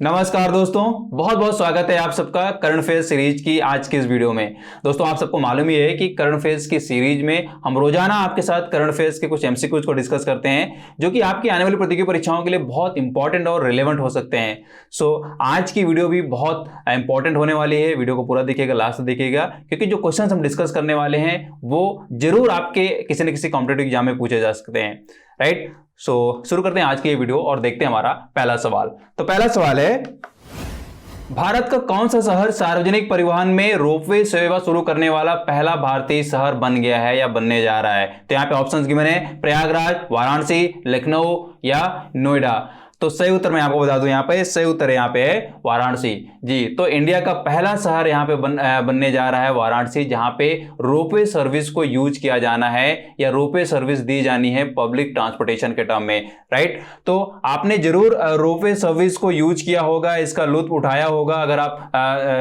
नमस्कार दोस्तों, बहुत बहुत स्वागत है आप सबका करंट अफेयर्स सीरीज की आज की इस वीडियो में। दोस्तों, आप सबको मालूम ही है कि करंट अफेयर्स की सीरीज में हम रोजाना आपके साथ करंट अफेयर्स के कुछ एमसीक्यूज को डिस्कस करते हैं जो कि आपकी आने वाली प्रतियोगी परीक्षाओं के लिए बहुत इंपॉर्टेंट और रिलेवेंट हो सकते हैं। आज की वीडियो भी बहुत इंपॉर्टेंट होने वाली है। वीडियो को पूरा देखिएगा, लास्ट देखिएगा, क्योंकि जो क्वेश्चन हम डिस्कस करने वाले हैं वो जरूर आपके किसी न किसी कॉम्पिटिटिव एग्जाम में पूछे जा सकते हैं। राइट, शुरू करते हैं आज की ये वीडियो और देखते हैं हमारा पहला सवाल। तो पहला सवाल है, भारत का कौन सा शहर सार्वजनिक परिवहन में रोपवे सेवा शुरू करने वाला पहला भारतीय शहर बन गया है या बनने जा रहा है? तो यहां पे ऑप्शंस गिवन है, प्रयागराज, वाराणसी, लखनऊ या नोएडा। तो सही उत्तर मैं आपको बता दूं, यहां पे सही उत्तर यहां पे है वाराणसी। जी, तो इंडिया का पहला शहर यहां पे बनने जा रहा है वाराणसी, जहां पे रोपवे सर्विस को यूज किया जाना है या रोपवे सर्विस दी जानी है पब्लिक ट्रांसपोर्टेशन के टर्म में। राइट, तो आपने जरूर रोपवे सर्विस को यूज किया होगा, इसका लुत्फ उठाया होगा। अगर आप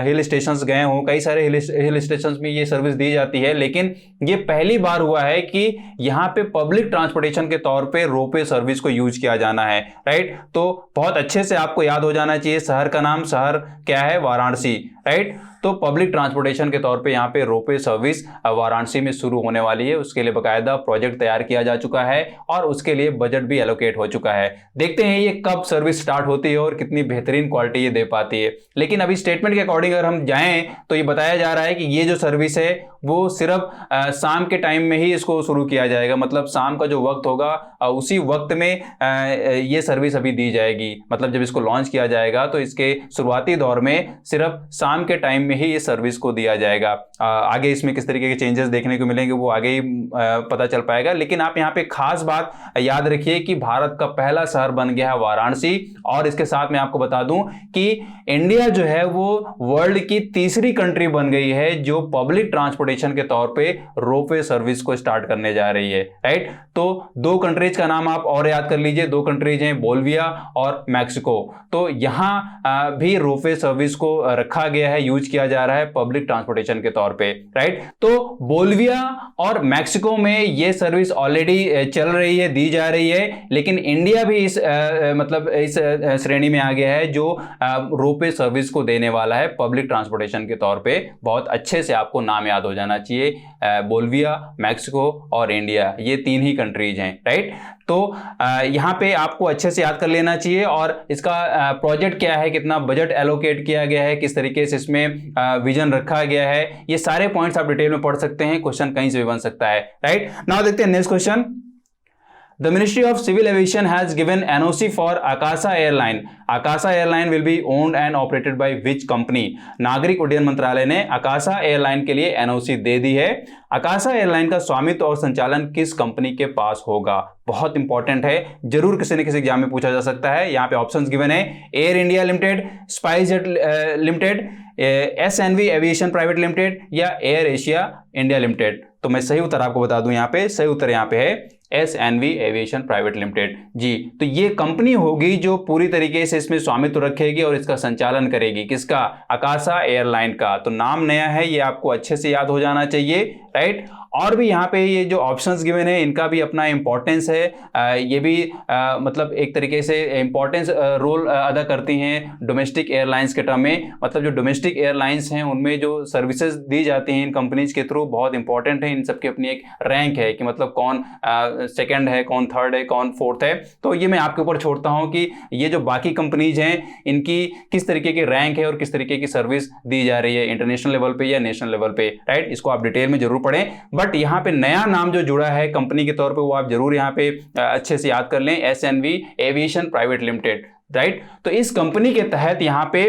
हिल स्टेशंस गए हो, कई सारे हिल स्टेशंस में ये सर्विस दी जाती है, लेकिन ये पहली बार हुआ है कि यहां पे पब्लिक ट्रांसपोर्टेशन के तौर पे रोपवे सर्विस को यूज किया जाना है। राइट, तो बहुत अच्छे से आपको याद हो जाना चाहिए शहर का नाम, शहर क्या है? वाराणसी। राइट, तो पब्लिक ट्रांसपोर्टेशन के तौर पे यहाँ पे रोपवे सर्विस वाराणसी में शुरू होने वाली है। उसके लिए बकायदा प्रोजेक्ट तैयार किया जा चुका है और उसके लिए बजट भी एलोकेट हो चुका है। देखते हैं ये कब सर्विस स्टार्ट होती है और कितनी बेहतरीन क्वालिटी ये दे पाती है। लेकिन अभी स्टेटमेंट के अकॉर्डिंग अगर हम जाएं तो ये बताया जा रहा है कि ये जो सर्विस है वो सिर्फ शाम के टाइम में ही इसको शुरू किया जाएगा। मतलब शाम का जो वक्त होगा उसी वक्त में ये सर्विस अभी दी जाएगी। मतलब जब इसको लॉन्च किया जाएगा तो इसके शुरुआती दौर में सिर्फ शाम के टाइम में ही इस सर्विस को दिया जाएगा। आगे इसमें किस तरीके के चेंजेस देखने को मिलेंगे वो आगे ही पता चल पाएगा। लेकिन आप यहाँ पे खास बात याद रखिए कि भारत का पहला शहर बन गया है वाराणसी। और इसके साथ मैं आपको बता दूं कि इंडिया जो है वो वर्ल्ड की तीसरी कंट्री बन गई है जो पब्लिक ट्रांसपोर्टेशन के तौर पे रोपवे सर्विस को स्टार्ट करने जा रही है। राइट, तो दो कंट्रीज का नाम आप और याद कर लीजिए। दो कंट्रीज हैं, बोल्विया और मैक्सिको। तो यहां भी रोपवे सर्विस को रखा गया है, यूज किया जा रहा है पब्लिक ट्रांसपोर्टेशन के तौर पे। राइट, तो बोल्विया और मैक्सिको में ये सर्विस ऑलरेडी चल रही है, दी जा रही है। लेकिन इंडिया भी इस श्रेणी में आ गया है जो रोपवे सर्विस को देने वाला है पब्लिक ट्रांसपोर्टेशन के तौर पे। बहुत अच्छे से आपको नाम याद हो जाना चाहिए, बोल्विया, मैक्सिको और इंडिया, ये तीन ही कंट्रीज हैं। राइट, तो यहां पे आपको अच्छे से याद कर लेना चाहिए। और इसका प्रोजेक्ट क्या है, कितना बजट एलोकेट किया गया है, किस तरीके से इसमें विजन रखा गया है, ये सारे पॉइंट्स आप डिटेल में पढ़ सकते हैं। क्वेश्चन कहीं से भी बन सकता है। राइट, नाउ देखते हैं next question. The Ministry of Civil Aviation has given NOC for Akasa Airline. Akasa Airline will be owned and operated by which company? नागरिक उड्डयन मंत्रालय ने आकाशा एयरलाइन के लिए NOC दे दी है। आकाशा एयरलाइन का स्वामित्व और संचालन किस कंपनी के पास होगा? बहुत इंपॉर्टेंट है, जरूर किसी न किसी एग्जाम में पूछा जा सकता है। यहाँ पे ऑप्शंस गिवन है, air India limited, SpiceJet limited, SNV aviation private limited या एयर एशिया इंडिया लिमिटेड। तो मैं सही उत्तर आपको बता दूं, यहाँ पे सही उत्तर यहाँ पे है SNV एविएशन प्राइवेट लिमिटेड। जी, तो ये कंपनी होगी जो पूरी तरीके से इसमें स्वामित्व रखेगी और इसका संचालन करेगी। किसका? आकाशा एयरलाइन का। तो नाम नया है, ये आपको अच्छे से याद हो जाना चाहिए। राइट, और भी यहाँ पे ये जो ऑप्शंस गिवन है इनका भी अपना इंपॉर्टेंस है। ये भी मतलब एक तरीके से इंपॉर्टेंस रोल अदा करती हैं डोमेस्टिक एयरलाइंस के टर्म में। मतलब जो डोमेस्टिक एयरलाइंस हैं उनमें जो सर्विसेज दी जाती हैं इन कंपनीज के थ्रू बहुत इंपॉर्टेंट है। इन सबकी अपनी एक रैंक है कि मतलब कौन सेकंड है, कौन थर्ड है, कौन फोर्थ है। तो ये मैं आपके ऊपर छोड़ता हूँ कि ये जो बाकी कंपनीज हैं इनकी किस तरीके की रैंक है और किस तरीके की सर्विस दी जा रही है, इंटरनेशनल लेवल पे या नेशनल लेवल पे। राइट, इसको आप डिटेल में जरूर पढ़ें। बट यहाँ पे नया नाम जो जुड़ा है कंपनी के तौर पे वो आप जरूर यहाँ पे अच्छे से याद कर लें, SNV aviation private limited. Right, तो इस कंपनी के तहत यहाँ पे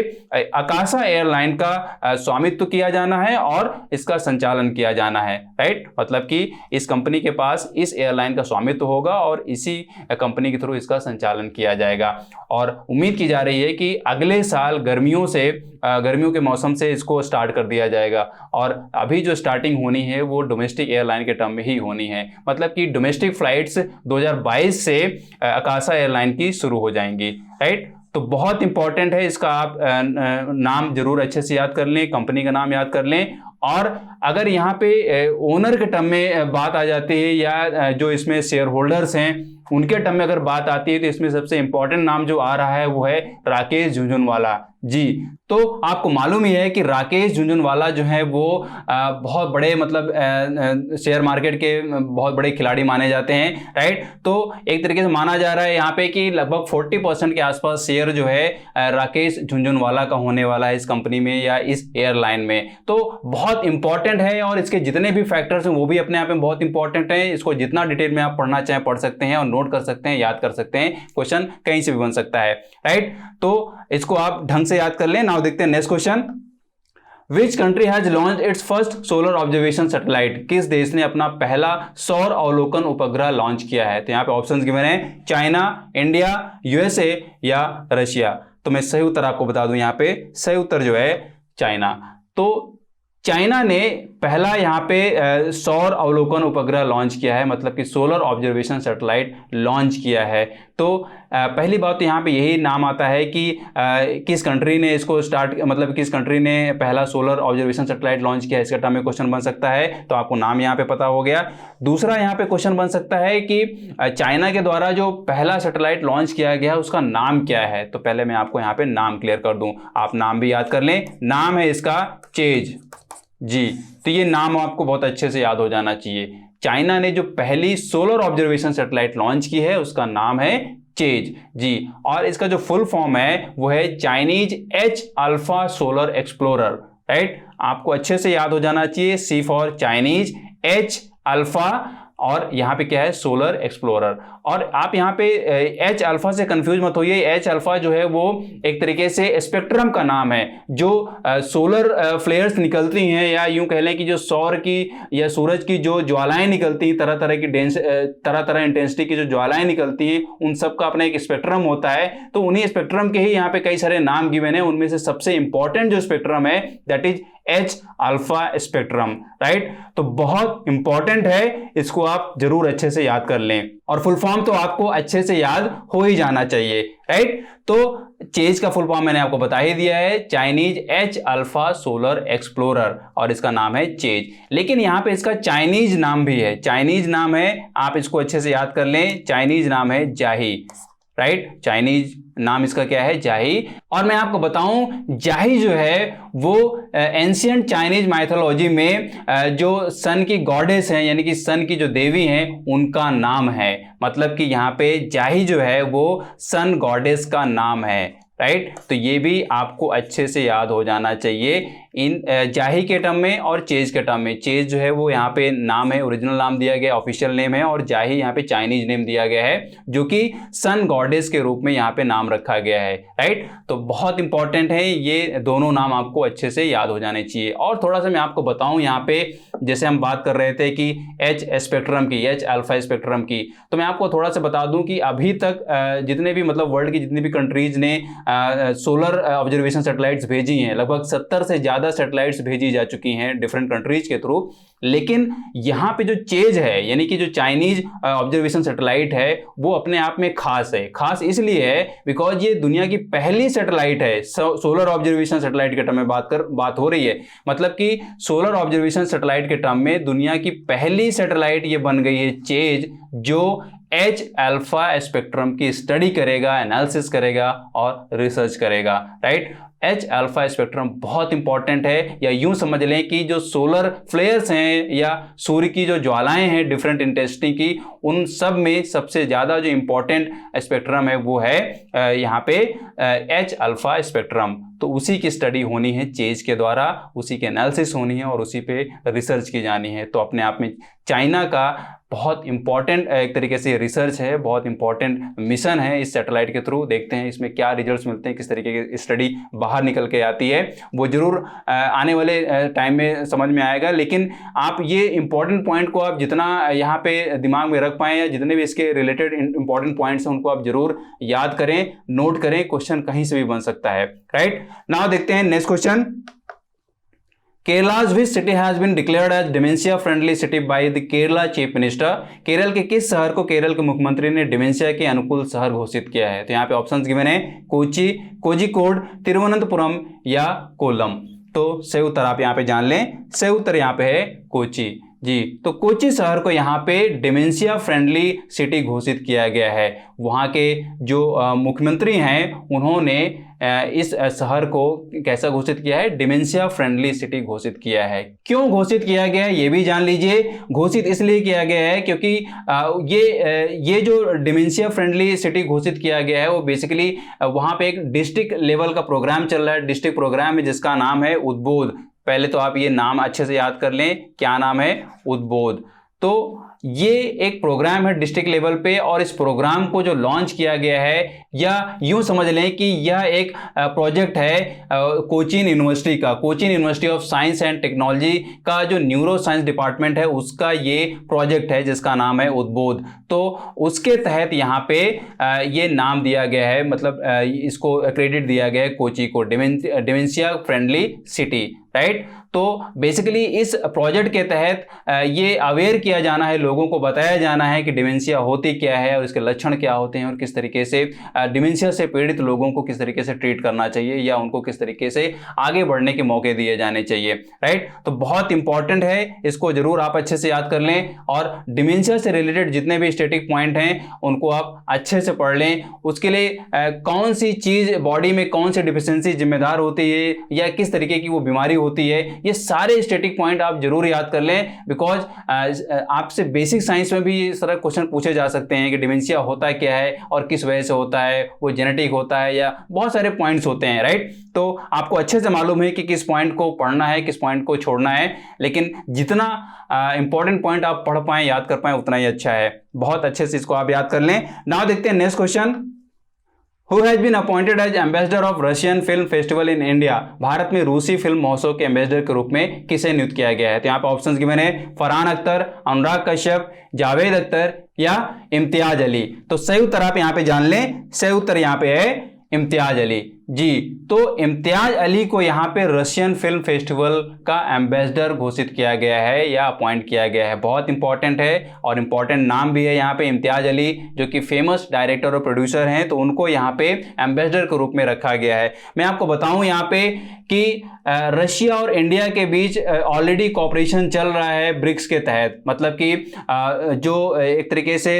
आकाशा एयरलाइन का स्वामित्व किया जाना है और इसका संचालन किया जाना है। राइट, मतलब कि इस कंपनी के पास इस एयरलाइन का स्वामित्व होगा और इसी कंपनी के थ्रू इसका संचालन किया जाएगा। और उम्मीद की जा रही है कि अगले साल गर्मियों के मौसम से इसको स्टार्ट कर दिया जाएगा। और अभी जो स्टार्टिंग होनी है वो डोमेस्टिक एयरलाइन के टर्म में ही होनी है। मतलब कि डोमेस्टिक फ्लाइट्स 2022 से आकाशा एयरलाइन की शुरू हो जाएंगी। राइट, तो बहुत इंपॉर्टेंट है, इसका आप नाम जरूर अच्छे से याद कर लें, कंपनी का नाम याद कर लें। और अगर यहाँ पे ओनर के टर्म में बात आ जाती है या जो इसमें शेयर होल्डर्स हैं उनके टर्म में अगर बात आती है तो इसमें सबसे इंपॉर्टेंट नाम जो आ रहा है वो है राकेश झुनझुनवाला जी। तो आपको मालूम ही है कि राकेश झुनझुनवाला जो है वो बहुत बड़े मतलब शेयर मार्केट के बहुत बड़े खिलाड़ी माने जाते हैं, राइट। तो एक तरीके से माना जा रहा है यहाँ पे कि लगभग 40% के आसपास शेयर जो है राकेश झुनझुनवाला का होने वाला है इस कंपनी में या इस एयरलाइन में। तो बहुत इंपॉर्टेंट है और इसके जितने भी फैक्टर्स हैं वो भी अपने आप में बहुत इंपॉर्टेंट है। इसको जितना डिटेल में आप पढ़ना चाहें पढ़ सकते हैं और नोट कर सकते हैं, याद कर सकते हैं, क्वेश्चन कहीं से भी बन सकता है, राइट। तो इसको आप ढंग से याद कर लें। नाउ देखते हैं next question. Which country has launch its first solar observation satellite? किस देश ने अपना पहला सौर अवलोकन उपग्रह लॉन्च किया है? तो यहाँ पे ऑप्शंस गिवन है, चाइना, इंडिया, यूएसए या रशिया। तो मैं सही उत्तर आपको बता दूं, यहाँ पे सही उत्तर जो है चाइना। तो चाइना ने पहला यहाँ पे सौर अवलोकन उपग्रह लॉन्च किया है, मतलब कि सोलर ऑब्जर्वेशन सैटेलाइट लॉन्च किया है। तो पहली बात तो यहाँ पे यही नाम आता है कि किस कंट्री ने इसको स्टार्ट, मतलब किस कंट्री ने पहला सोलर ऑब्जर्वेशन सैटेलाइट लॉन्च किया है, इसका टर्म में क्वेश्चन बन सकता है। तो आपको नाम यहाँ पे पता हो गया। दूसरा यहाँ पे क्वेश्चन बन सकता है कि चाइना के द्वारा जो पहला सैटेलाइट लॉन्च किया गया उसका नाम क्या है? तो पहले मैं आपको यहाँ पे नाम क्लियर कर दूं, आप नाम भी याद कर लें। नाम है इसका चेज जी। तो ये नाम आपको बहुत अच्छे से याद हो जाना चाहिए। चाइना ने जो पहली सोलर ऑब्जर्वेशन सैटेलाइट लॉन्च की है उसका नाम है चेज जी। और इसका जो फुल फॉर्म है वो है Chinese H alpha solar explorer, right. आपको अच्छे से याद हो जाना चाहिए, सी फॉर चाइनीज, एच अल्फा, और यहाँ पे क्या है, सोलर एक्सप्लोरर। और आप यहाँ पे एच अल्फा से कंफ्यूज मत होइए। एच अल्फा जो है वो एक तरीके से स्पेक्ट्रम का नाम है। जो सोलर फ्लेयर्स निकलती हैं, या यूं कह लें कि जो सौर की या सूरज की जो ज्वालाएं निकलती हैं, तरह तरह इंटेंसिटी की जो ज्वालाएं निकलती हैं, उन सब का अपना एक स्पेक्ट्रम होता है। तो उन्हीं स्पेक्ट्रम के ही यहाँ पे कई सारे नाम गिवन है। उनमें से सबसे इंपॉर्टेंट जो स्पेक्ट्रम है that is H alpha spectrum, right. तो बहुत इंपॉर्टेंट है, इसको आप जरूर अच्छे से याद कर लें। और फुल फॉर्म तो आपको अच्छे से याद हो ही जाना चाहिए, राइट। तो चेज का फुल फॉर्म मैंने आपको बता ही दिया है, Chinese H alpha solar explorer, और इसका नाम है चेज। लेकिन यहां पे इसका चाइनीज नाम भी है, चाइनीज नाम है, आप इसको अच्छे से याद कर लें। चाइनीज नाम है जाही, राइट। चाइनीज नाम इसका क्या है, जाही। और मैं आपको बताऊं, जाही जो है वो एंशियंट चाइनीज माइथोलॉजी में जो सन की गॉडेस हैं, यानी कि सन की जो देवी हैं, उनका नाम है। मतलब कि यहाँ पे जाही जो है वो सन गॉडेस का नाम है, राइट। तो ये भी आपको अच्छे से याद हो जाना चाहिए इन जाही के टर्म में और चेज के टर्म में। चेज जो है वो यहाँ पे नाम है, ओरिजिनल नाम दिया गया, ऑफिशियल नेम है, और जाही यहाँ पे चाइनीज नेम दिया गया है, जो कि सन गॉडेस के रूप में यहाँ पे नाम रखा गया है, राइट। तो बहुत इंपॉर्टेंट है, ये दोनों नाम आपको अच्छे से याद हो जाने चाहिए। और थोड़ा सा मैं आपको बताऊं, यहाँ पे जैसे हम बात कर रहे थे कि एच स्पेक्ट्रम की, एच अल्फा स्पेक्ट्रम की, तो मैं आपको थोड़ा सा बता दूं कि अभी तक जितने भी मतलब वर्ल्ड की जितनी भी कंट्रीज ने सोलर ऑब्जर्वेशन सैटेलाइट्स भेजी हैं, लगभग 70 से ज्यादा सैटेलाइट्स भेजी जा चुकी हैं डिफरेंट कंट्रीज के थ्रू। लेकिन यहाँ पे जो चेज है, यानी कि जो चाइनीज ऑब्जर्वेशन सैटेलाइट है, वो अपने आप में खास है। खास इसलिए है बिकॉज ये दुनिया की पहली सैटेलाइट है, सोलर ऑब्जर्वेशन सैटेलाइट के टर्म में बात हो रही है। मतलब कि सोलर ऑब्जर्वेशन सैटेलाइट के टर्म में दुनिया की पहली सैटेलाइट ये बन गई है चेज, जो एच अल्फा स्पेक्ट्रम की स्टडी करेगा, एनालिसिस करेगा और रिसर्च करेगा, राइट। एच अल्फा स्पेक्ट्रम बहुत इंपॉर्टेंट है, या यूं समझ लें कि जो सोलर फ्लेयर्स हैं या सूर्य की जो ज्वालाएं हैं डिफरेंट इंटेंसिटी की, उन सब में सबसे ज्यादा जो इंपॉर्टेंट स्पेक्ट्रम है वो है यहाँ पे एच अल्फा स्पेक्ट्रम। तो उसी की स्टडी होनी है चेज के द्वारा, उसी की एनालिसिस होनी है और उसी पे रिसर्च की जानी है। तो अपने आप में चाइना का बहुत इंपॉर्टेंट एक तरीके से रिसर्च है, बहुत इंपॉर्टेंट मिशन है इस सैटेलाइट के थ्रू। देखते हैं इसमें क्या रिजल्ट्स मिलते हैं, किस तरीके की स्टडी बाहर निकल के आती है, वो जरूर आने वाले टाइम में समझ में आएगा। लेकिन आप ये इंपॉर्टेंट पॉइंट को आप जितना यहाँ पे दिमाग में रख पाएं, या जितने भी इसके रिलेटेड इंपॉर्टेंट पॉइंट्स हैं उनको आप जरूर याद करें, नोट करें, क्वेश्चन कहीं से भी बन सकता है, राइट। नाउ देखते हैं next question. Kerala's which city has been declared as dementia friendly city by the Kerala Chief Minister? Kerala के किस शहर को केरल के मुख्यमंत्री ने डिमेंशिया के अनुकूल शहर घोषित किया है? तो यहाँ पे ऑप्शंस गिवन है, कोची, कोझिकोड, तिरुवनंतपुरम या कोल्लम। तो सही उत्तर आप यहाँ पे जान लें, सही उत्तर यहाँ पे है कोची जी, तो कोची शहर को यहाँ पे डिमेंशिया फ्रेंडली सिटी घोषित किया गया है। वहाँ के जो मुख्यमंत्री हैं उन्होंने इस शहर को कैसा घोषित किया है, डिमेंशिया फ्रेंडली सिटी घोषित किया है। क्यों घोषित किया गया है ये भी जान लीजिए। घोषित इसलिए किया गया है क्योंकि ये जो डिमेंशिया फ्रेंडली सिटी घोषित किया गया है वो बेसिकली वहाँ पे एक डिस्ट्रिक्ट लेवल का प्रोग्राम चल रहा है। डिस्ट्रिक्ट प्रोग्राम है जिसका नाम है उद्बोध। पहले तो आप ये नाम अच्छे से याद कर लें, क्या नाम है, उद्बोध। तो ये एक प्रोग्राम है डिस्ट्रिक्ट लेवल पे और इस प्रोग्राम को जो लॉन्च किया गया है, या यूं समझ लें कि यह एक प्रोजेक्ट है कोचीन यूनिवर्सिटी का, Cochin university of science and technology का जो न्यूरो साइंस डिपार्टमेंट है उसका ये प्रोजेक्ट है जिसका नाम है उद्बोध। तो उसके तहत यहाँ पे ये नाम दिया गया है, मतलब इसको क्रेडिट दिया गया है कोची को, डिमेंशिया फ्रेंडली सिटी, राइट। तो बेसिकली इस प्रोजेक्ट के तहत ये अवेयर किया जाना है, लोगों को बताया जाना है कि डिमेंशिया होती क्या है और इसके लक्षण क्या होते हैं और किस तरीके से डिमेंशिया से पीड़ित लोगों को किस तरीके से ट्रीट करना चाहिए या उनको किस तरीके से आगे बढ़ने के मौके दिए जाने चाहिए, राइट। तो बहुत इंपॉर्टेंट है, इसको जरूर आप अच्छे से याद कर लें और डिमेंशिया से रिलेटेड जितने भी स्टैटिक पॉइंट हैं उनको आप अच्छे से पढ़ लें। उसके लिए कौन सी चीज बॉडी में कौन सी डिफिशियंसी जिम्मेदार होती है या किस तरीके की वो बीमारी होती है, ये सारे स्टैटिक पॉइंट आप जरूर याद कर लें। बिकॉज आपसे बेसिक साइंस में भी इस तरह क्वेश्चन पूछे जा सकते हैं कि डिमेंशिया होता क्या है और किस वजह से होता है, वो जेनेटिक होता है या बहुत सारे पॉइंट्स होते हैं, राइट। तो आपको अच्छे से मालूम है कि किस पॉइंट को पढ़ना है, किस पॉइंट को छोड़ना है, लेकिन जितना इंपॉर्टेंट पॉइंट आप पढ़ पाएं, याद कर पाएं, उतना ही अच्छा है। बहुत अच्छे से इसको आप याद कर लें। नाउ देखते हैं next question. Who has been appointed as ambassador of Russian Film Festival in India? Bharat में रूसी फिल्म महोत्सव के एम्बेसडर के रूप में किसे नियुक्त किया गया है? तो यहाँ पे ऑप्शंस गिवन है, फरहान अख्तर, अनुराग कश्यप, जावेद अख्तर या इम्तियाज अली। तो सही उत्तर आप यहाँ पे जान लें, सही उत्तर यहाँ पे है इम्तियाज अली। जी, तो इम्तियाज अली को यहाँ पे रशियन फिल्म फेस्टिवल का एम्बेसडर घोषित किया गया है या अपॉइंट किया गया है। बहुत इंपॉर्टेंट है और इंपॉर्टेंट नाम भी है यहाँ पे, इम्तियाज अली जो कि फेमस डायरेक्टर और प्रोड्यूसर हैं, तो उनको यहाँ पे एम्बेसडर के रूप में रखा गया है। मैं आपको बताऊं यहाँ पे कि रशिया और इंडिया के बीच ऑलरेडी कॉपरेशन चल रहा है ब्रिक्स के तहत। मतलब कि जो एक तरीके से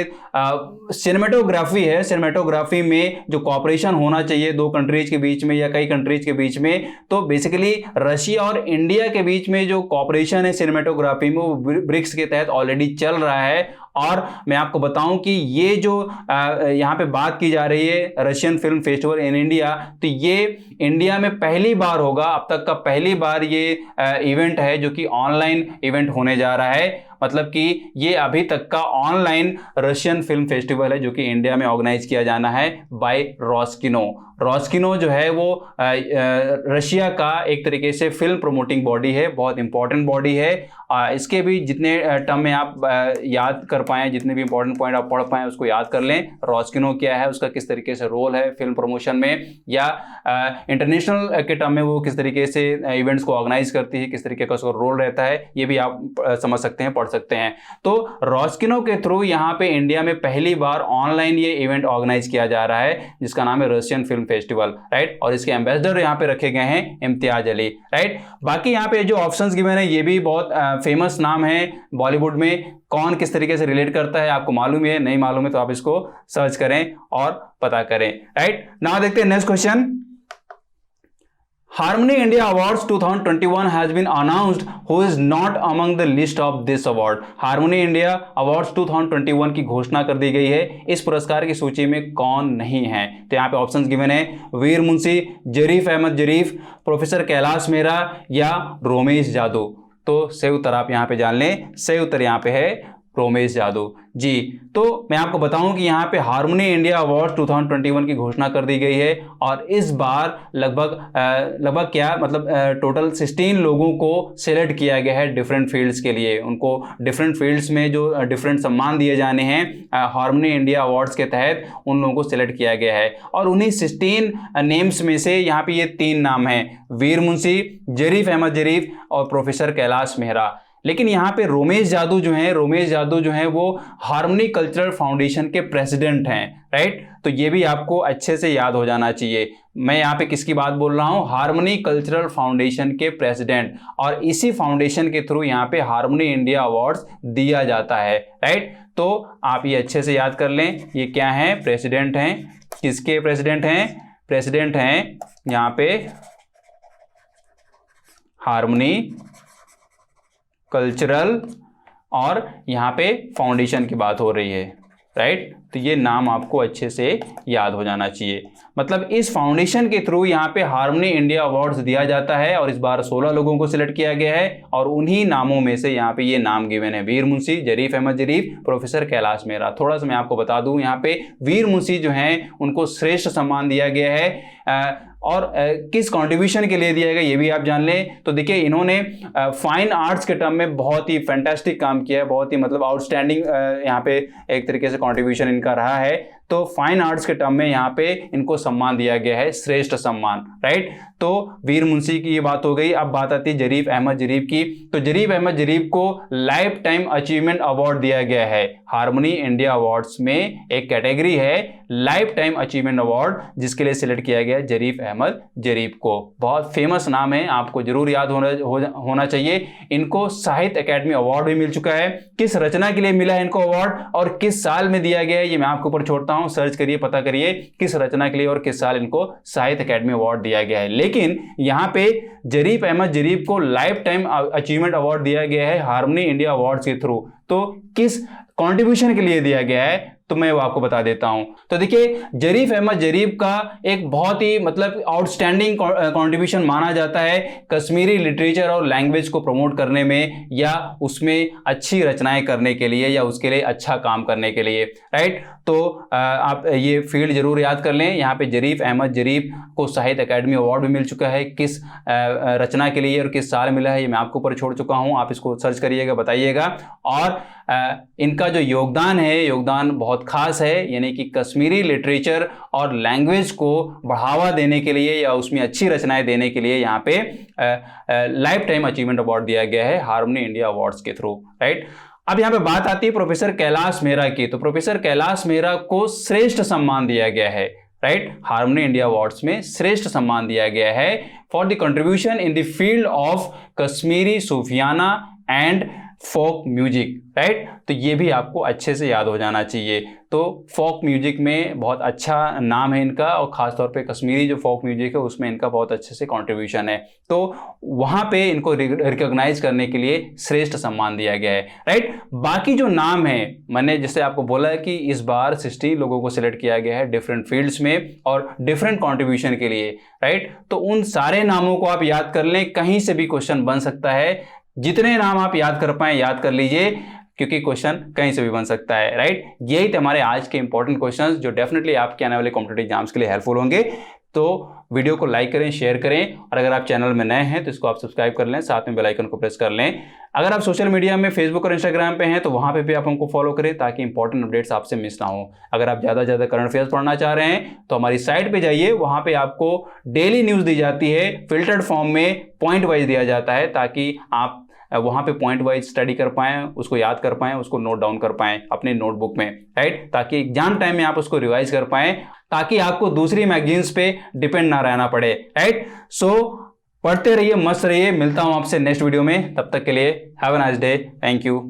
सिनेमेटोग्राफी है, सिनेमेटोग्राफी में जो कॉपरेशन होना चाहिए दो कंट्रीज के बीच में या कई कंट्रीज के बीच में, तो बेसिकली रशिया और इंडिया के बीच में जो कॉपरेशन है सिनेमेटोग्राफी में वो ब्रिक्स के तहत ऑलरेडी चल रहा है। और मैं आपको बताऊं कि ये जो यहाँ पे बात की जा रही है Russian film festival in India, तो ये इंडिया में पहली बार होगा, अब तक का पहली बार ये इवेंट है जो कि ऑनलाइन इवेंट होने जा रहा है। मतलब कि ये अभी तक का ऑनलाइन रशियन फिल्म फेस्टिवल है जो कि इंडिया में ऑर्गेनाइज किया जाना है बाय रॉस्किनो। रॉस्किनो जो है वो रशिया का एक तरीके से फिल्म प्रमोटिंग बॉडी है, बहुत इंपॉर्टेंट बॉडी है। इसके भी जितने टर्म में आप याद कर पाएँ, जितने भी इंपॉर्टेंट पॉइंट आप पढ़ पाएँ उसको याद कर लें। रॉस्किनो क्या है, उसका किस तरीके से रोल है फिल्म प्रमोशन में, या इंटरनेशनल के टर्म में वो किस तरीके से इवेंट्स को ऑर्गेनाइज करती है, किस तरीके का उसका रोल रहता है, ये भी आप समझ सकते हैं, पढ़ सकते हैं। तो रॉस्किनो के थ्रू यहाँ पे इंडिया में पहली बार ऑनलाइन ये इवेंट ऑर्गेनाइज किया जा रहा है जिसका नाम है रशियन फिल्म फेस्टिवल, राइट। और इसके एम्बेसडर यहाँ पे रखे गए हैं इम्तियाज अली, राइट। बाकी यहाँ पे जो ऑप्शंस गिवन है ये भी बहुत फेमस नाम है बॉलीवुड में। कौन किस तरीके से रिलेट करता है आपको मालूम है, नहीं मालूम है तो आप इसको सर्च करें और पता करें, राइट। नाउ देखते हैं next question. Harmony India Awards 2021 has been announced. Who is not among the list of this award? Harmony India Awards 2021 की घोषणा कर दी गई है। इस पुरस्कार की सूची में कौन नहीं है? तो यहाँ पे ऑप्शंस गिवन है, वीर मुंशी, जरीफ अहमद जरीफ, प्रोफेसर कैलाश मेहरा या रोमेश जादव। तो सही उत्तर आप यहाँ पे जान लें, सही उत्तर यहाँ पे है रोमेश जादव। जी, तो मैं आपको बताऊं कि यहाँ पे हार्मनी इंडिया अवार्ड 2021 की घोषणा कर दी गई है और इस बार लगभग क्या मतलब टोटल 16 लोगों को सिलेक्ट किया गया है डिफरेंट फील्ड्स के लिए। उनको डिफरेंट फील्ड्स में जो डिफरेंट सम्मान दिए जाने हैं हार्मनी इंडिया अवार्ड्स के तहत, उन लोगों को सिलेक्ट किया गया है। और उन्हीं 16 नेम्स में से यहाँ पे ये 3 नाम हैं, वीर मुंशी, जरीफ अहमद जरीफ और प्रोफेसर कैलाश मेहरा। लेकिन यहाँ पे रोमेश जादू जो है वो हार्मनी कल्चरल फाउंडेशन के प्रेसिडेंट हैं, राइट। तो ये भी आपको अच्छे से याद हो जाना चाहिए। मैं यहाँ पे किसकी बात बोल रहा हूँ, हार्मनी कल्चरल फाउंडेशन के प्रेसिडेंट, और इसी फाउंडेशन के थ्रू यहाँ पे हार्मनी इंडिया अवार्ड्स दिया जाता है, राइट। तो आप ये अच्छे से याद कर लें, ये क्या है, प्रेसिडेंट हैं। किसके प्रेसिडेंट हैं, प्रेसिडेंट हैं यहाँ पे हार्मनी कल्चरल, और यहाँ पे फाउंडेशन की बात हो रही है, राइट। तो ये नाम आपको अच्छे से याद हो जाना चाहिए। मतलब इस फाउंडेशन के थ्रू यहाँ पे हार्मनी इंडिया अवार्ड्स दिया जाता है, और इस बार 16 लोगों को सिलेक्ट किया गया है, और उन्हीं नामों में से यहाँ पे ये नाम गिवन है, वीर मुंशी, जरीफ अहमद जरीफ, प्रोफेसर कैलाश मेहरा। थोड़ा सा मैं आपको बता दूं, यहाँ पे वीर मुंशी जो हैं उनको श्रेष्ठ सम्मान दिया गया है, और किस कंट्रीब्यूशन के लिए दिया गया ये भी आप जान लें। तो देखिए, इन्होंने फाइन आर्ट्स के टर्म में बहुत ही फैंटास्टिक काम किया है, बहुत ही मतलब आउटस्टैंडिंग यहाँ पे एक तरीके से कंट्रीब्यूशन इनका रहा है। तो फाइन आर्ट्स के टर्म में यहाँ पे इनको सम्मान दिया गया है, श्रेष्ठ सम्मान, राइट। तो वीर मुंशी की ये बात हो गई। अब बात आती है जरीफ अहमद जरीफ की। तो जरीफ अहमद जरीफ को लाइफ टाइम अचीवमेंट अवार्ड दिया गया है। हार्मनी इंडिया अवार्ड्स में एक कैटेगरी है लाइफ टाइम अचीवमेंट अवार्ड, जिसके लिए सिलेक्ट किया गया जरीफ अहमद जरीफ को। बहुत फेमस नाम है, आपको जरूर याद होना चाहिए। इनको साहित्य अकेडमी अवार्ड भी मिल चुका है। किस रचना के लिए मिला है इनको अवार्ड और किस साल में दिया गया है, ये मैं आपके ऊपर छोड़ता हूं, सर्च करिए, पता करिए किस रचना के लिए और किस साल इनको साहित्य अकेडमी अवार्ड दिया गया है। लेकिन यहां पे जरीफ अहमद जरीफ को लाइफ टाइम अचीवमेंट अवार्ड दिया गया है हार्मनी इंडिया अवार्ड्स के थ्रू। तो किस कंट्रीब्यूशन के लिए दिया गया है, तो मैं वो आपको बता देता हूं। तो देखिए, जरीफ अहमद जरीफ का एक बहुत ही मतलब आउटस्टैंडिंग कंट्रीब्यूशन माना जाता है कश्मीरी लिटरेचर और लैंग्वेज को प्रमोट करने में, या उसमें अच्छी रचनाएं करने के लिए, या उसके लिए अच्छा काम करने के लिए, राइट। तो आप ये फील्ड जरूर याद कर लें। यहाँ पे जरीफ अहमद जरीफ को साहित्य अकेडमी अवार्ड भी मिल चुका है। किस रचना के लिए और किस साल मिला है ये मैं आपके ऊपर छोड़ चुका हूँ, आप इसको सर्च करिएगा, बताइएगा। और इनका जो योगदान है, योगदान बहुत खास है, यानी कि कश्मीरी लिटरेचर और लैंग्वेज को बढ़ावा देने के लिए या उसमें अच्छी रचनाएं देने के लिए यहाँ पे लाइफ टाइम अचीवमेंट अवार्ड दिया गया है हार्मनी इंडिया अवार्ड्स के थ्रू, राइट। अब यहाँ पे बात आती है प्रोफेसर कैलाश मेहरा की। तो प्रोफेसर कैलाश मेहरा को श्रेष्ठ सम्मान दिया गया है, राइट। हार्मनी इंडिया अवार्ड्स में श्रेष्ठ सम्मान दिया गया है for the contribution in the field of Kashmiri Sufiana and folk music, right. तो ये भी आपको अच्छे से याद हो जाना चाहिए। तो फोक म्यूजिक में बहुत अच्छा नाम है इनका, और खासतौर पे कश्मीरी जो फोक म्यूजिक है उसमें इनका बहुत अच्छे से कंट्रीब्यूशन है। तो वहां पे इनको रिकॉग्नाइज करने के लिए श्रेष्ठ सम्मान दिया गया है, राइट। बाकी जो नाम है, मैंने जैसे आपको बोला है कि इस बार 60 लोगों को सिलेक्ट किया गया है डिफरेंट फील्ड्स में और डिफरेंट कंट्रीब्यूशन के लिए, राइट। तो उन सारे नामों को आप याद कर लें, कहीं से भी क्वेश्चन बन सकता है। जितने नाम आप याद कर पाए याद कर लीजिए, क्योंकि क्वेश्चन कहीं से भी बन सकता है, राइट। यही थे हमारे आज के इंपॉर्टेंट क्वेश्चंस जो डेफिनेटली आपके आने वाले कॉम्पिटिटिव एग्जाम्स के लिए हेल्पफुल होंगे। तो वीडियो को लाइक करें, शेयर करें, और अगर आप चैनल में नए हैं तो इसको आप सब्सक्राइब कर लें, साथ में बेल आइकन को प्रेस कर लें। अगर आप सोशल मीडिया में फेसबुक और इंस्टाग्राम पे हैं तो वहां पे भी आप हमको फॉलो करें ताकि इंपॉर्टेंट अपडेट्स आपसे मिस ना हो। अगर आप ज़्यादा से ज़्यादा करंट अफेयर्स पढ़ना चाह रहे हैं तो हमारी साइट पे जाइए, वहां पे आपको डेली न्यूज़ दी जाती है, फिल्टर्ड फॉर्म में पॉइंट वाइज दिया जाता है, ताकि आप वहां पे पॉइंट वाइज स्टडी कर पाएं, उसको याद कर पाएं, उसको नोट डाउन कर पाएं अपने नोटबुक में, राइट। ताकि एग्जाम टाइम में आप उसको रिवाइज कर पाएं, ताकि आपको दूसरी मैगजीन्स पे डिपेंड ना रहना पड़े, राइट। सो पढ़ते रहिए, मस्त रहिए। मिलता हूं आपसे नेक्स्ट वीडियो में, तब तक के लिए have a nice day, thank you.